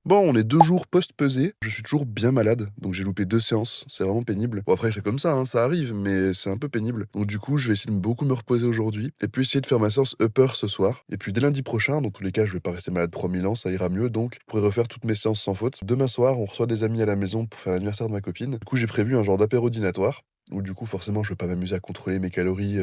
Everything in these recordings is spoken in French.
Bon, on est 2 jours post-pesée. Je suis toujours bien malade, donc j'ai loupé 2 séances. C'est vraiment pénible. Bon après c'est comme ça, hein, ça arrive, mais c'est un peu pénible. Donc du coup, je vais essayer de beaucoup me reposer aujourd'hui et puis essayer de faire ma séance upper ce soir. Et puis dès lundi prochain, dans tous les cas, je vais pas rester malade 3000 ans, ça ira mieux, donc je pourrai refaire toutes mes séances sans faute. Demain soir, on reçoit des amis à la maison pour faire l'anniversaire de ma copine. Du coup, j'ai prévu un genre d'apéro dînatoire où du coup, forcément, je vais pas m'amuser à contrôler mes calories,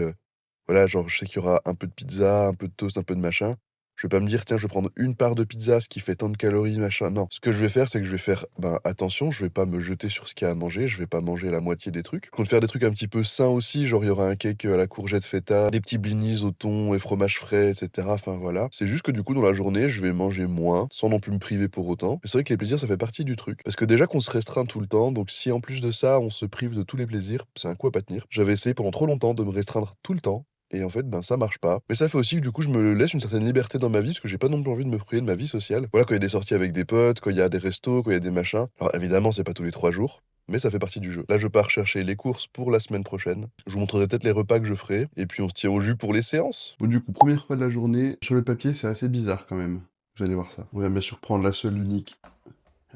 voilà, genre je sais qu'il y aura un peu de pizza, un peu de toast, un peu de machin. Je vais pas me dire: «Tiens, je vais prendre une part de pizza, ce qui fait tant de calories, machin». Non, ce que je vais faire, c'est que je vais faire, ben, attention, je vais pas me jeter sur ce qu'il y a à manger, je vais pas manger la moitié des trucs. Je compte faire des trucs un petit peu sains aussi, genre il y aura un cake, à la courgette feta, des petits blinis au thon et fromage frais et cetera, enfin voilà. C'est juste que du coup, dans la journée, je vais manger moins, sans non plus me priver pour autant. Mais c'est vrai que les plaisirs, ça fait partie du truc. Parce que déjà qu'on se restreint tout le temps, donc si en plus de ça, on se prive de tous les plaisirs, c'est un coup à pas tenir. J'avais essayé pendant trop longtemps de me restreindre tout le temps et en fait, ben, ça marche pas. Mais ça fait aussi que du coup, je me laisse une certaine liberté dans ma vie, parce que j'ai pas non plus envie de me priver de ma vie sociale. Voilà, quand il y a des sorties avec des potes, quand il y a des restos, quand il y a des machins. Alors évidemment, c'est pas tous les 3 jours, mais ça fait partie du jeu. Là, je pars chercher les courses pour la semaine prochaine. Je vous montrerai peut-être les repas que je ferai, et puis on se tient au jus pour les séances. Bon, du coup, premier repas de la journée. Sur le papier, c'est assez bizarre quand même. Vous allez voir ça. On va bien sûr prendre la seule unique,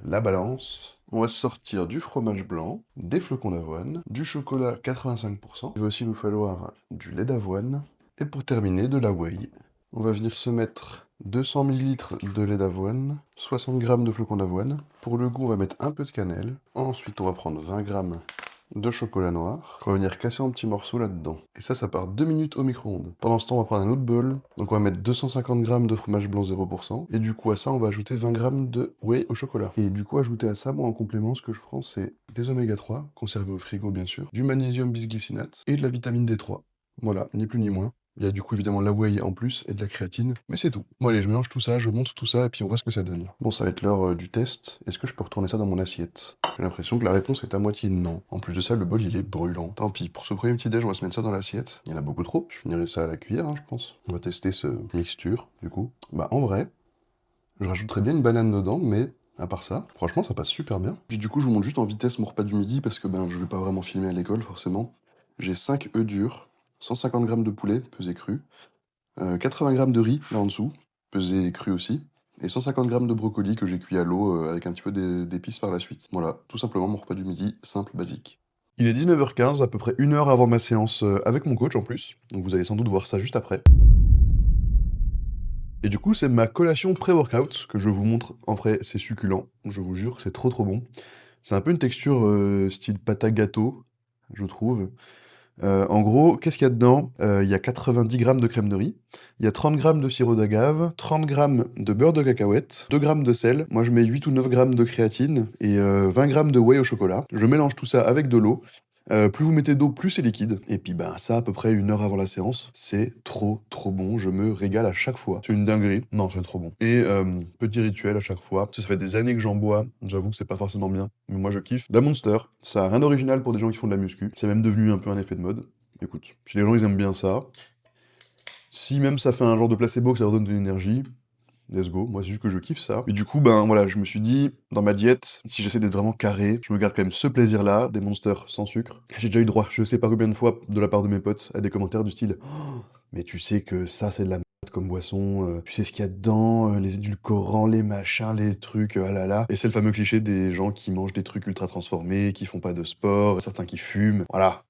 la balance. On va sortir du fromage blanc, des flocons d'avoine, du chocolat 85%. Il va aussi nous falloir du lait d'avoine. Et pour terminer, de la whey. On va venir se mettre 200 millilitres de lait d'avoine, 60 grammes de flocons d'avoine. Pour le goût, on va mettre un peu de cannelle. Ensuite, on va prendre 20 grammes de chocolat noir. On va venir casser en petits morceaux là-dedans. Et ça part 2 minutes au micro-ondes. Pendant ce temps, on va prendre un autre bol. Donc on va mettre 250 grammes de fromage blanc 0%. Et du coup, à ça, on va ajouter 20 grammes de whey au chocolat. Et du coup, ajouter à ça, moi, en complément, ce que je prends, c'est des oméga 3, conservés au frigo, bien sûr, du magnésium bisglycinate et de la vitamine D3. Voilà, ni plus ni moins. Il y a du coup évidemment la whey en plus et de la créatine, mais c'est tout. Bon allez, je mélange tout ça, je monte tout ça et puis on voit ce que ça donne. Bon, ça va être l'heure du test. Est-ce que je peux retourner ça dans mon assiette? J'ai l'impression que la réponse est à moitié non. En plus de ça, le bol il est brûlant. Tant pis, pour ce premier petit déj, on va se mettre ça dans l'assiette. Il y en a beaucoup trop. Je finirai ça à la cuillère, hein, je pense. On va tester ce mixture, du coup. Bah en vrai, je rajouterais bien une banane dedans, mais à part ça, franchement, ça passe super bien. Puis du coup, je vous montre juste en vitesse mon repas du midi parce que ben, je vais pas vraiment filmer à l'école, forcément. J'ai 5 œufs durs, 150 grammes de poulet, pesé cru, 80 grammes de riz, là en dessous, pesé cru aussi, et 150 grammes de brocoli que j'ai cuit à l'eau avec un petit peu d'épices par la suite. Voilà, tout simplement mon repas du midi, simple, basique. Il est 19h15, à peu près 1 heure avant ma séance avec mon coach en plus, donc vous allez sans doute voir ça juste après. Et du coup, c'est ma collation pré-workout que je vous montre. En vrai, c'est succulent, je vous jure, c'est trop trop bon. C'est un peu une texture style pâte à gâteau, je trouve. En gros, qu'est-ce qu'il y a dedans? Il y a 90 grammes de crème de riz, il y a 30 grammes de sirop d'agave, 30 grammes de beurre de cacahuète, 2 grammes de sel. Moi, je mets 8 ou 9 grammes de créatine et 20 grammes de whey au chocolat. Je mélange tout ça avec de l'eau. Plus vous mettez d'eau, plus c'est liquide. Et puis ben ça, à peu près 1 heure avant la séance, c'est trop trop bon. Je me régale à chaque fois. C'est une dinguerie. Non, c'est trop bon. Et petit rituel à chaque fois. Ça fait des années que j'en bois. J'avoue que c'est pas forcément bien, mais moi je kiffe. La Monster, ça a rien d'original pour des gens qui font de la muscu. C'est même devenu un peu un effet de mode. Écoute, si les gens ils aiment bien ça, si même ça fait un genre de placebo que ça leur donne de l'énergie, let's go, moi c'est juste que je kiffe ça. Et du coup, ben voilà, je me suis dit, dans ma diète, si j'essaie d'être vraiment carré, je me garde quand même ce plaisir-là, des monsters sans sucre. J'ai déjà eu droit, je sais pas combien de fois, de la part de mes potes, à des commentaires du style «Oh, mais tu sais que ça c'est de la merde comme boisson, tu sais ce qu'il y a dedans, les édulcorants, les machins, les trucs, ah là là». Et c'est le fameux cliché des gens qui mangent des trucs ultra transformés, qui font pas de sport, certains qui fument, voilà.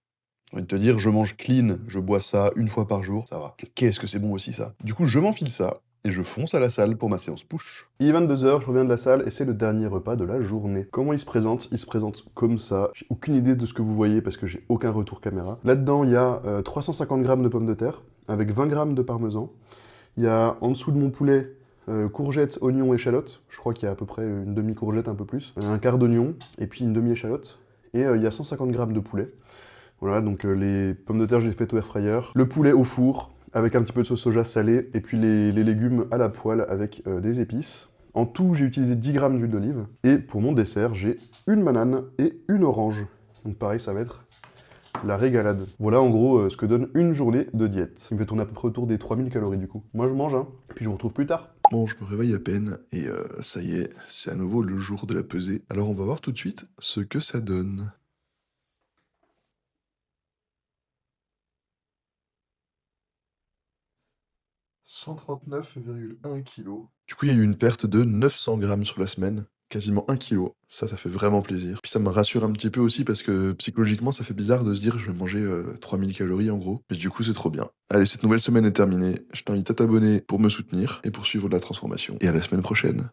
J'ai envie de te dire, je mange clean, je bois ça 1 fois par jour, ça va. Qu'est-ce que c'est bon aussi ça. Du coup, je m'enfile ça, et je fonce à la salle pour ma séance push. Il est 22h, je reviens de la salle, et c'est le dernier repas de la journée. Comment il se présente? Il se présente comme ça. J'ai aucune idée de ce que vous voyez, parce que j'ai aucun retour caméra. Là-dedans, il y a 350 grammes de pommes de terre, avec 20 grammes de parmesan. Il y a en dessous de mon poulet, courgettes, oignons, échalotes. Je crois qu'il y a à peu près une demi-courgette, un peu plus. Un quart d'oignon, et puis une demi-échalote. Et il y a 150 grammes de poulet. Voilà, donc les pommes de terre, j'ai fait au air fryer. Le poulet au four, avec un petit peu de sauce soja salée, et puis les légumes à la poêle avec des épices. En tout, j'ai utilisé 10 grammes d'huile d'olive. Et pour mon dessert, j'ai une banane et une orange. Donc pareil, ça va être la régalade. Voilà en gros ce que donne une journée de diète. Il me fait tourner à peu près autour des 3000 calories du coup. Moi je mange, hein, puis je vous retrouve plus tard. Bon, je me réveille à peine, et ça y est, c'est à nouveau le jour de la pesée. Alors on va voir tout de suite ce que ça donne. 139,1 kilos. Du coup, il y a eu une perte de 900 grammes sur la semaine, quasiment 1 kilo. Ça fait vraiment plaisir. Puis ça me rassure un petit peu aussi parce que psychologiquement, ça fait bizarre de se dire je vais manger 3000 calories en gros. Mais du coup, c'est trop bien. Allez, cette nouvelle semaine est terminée. Je t'invite à t'abonner pour me soutenir et pour suivre la transformation. Et à la semaine prochaine.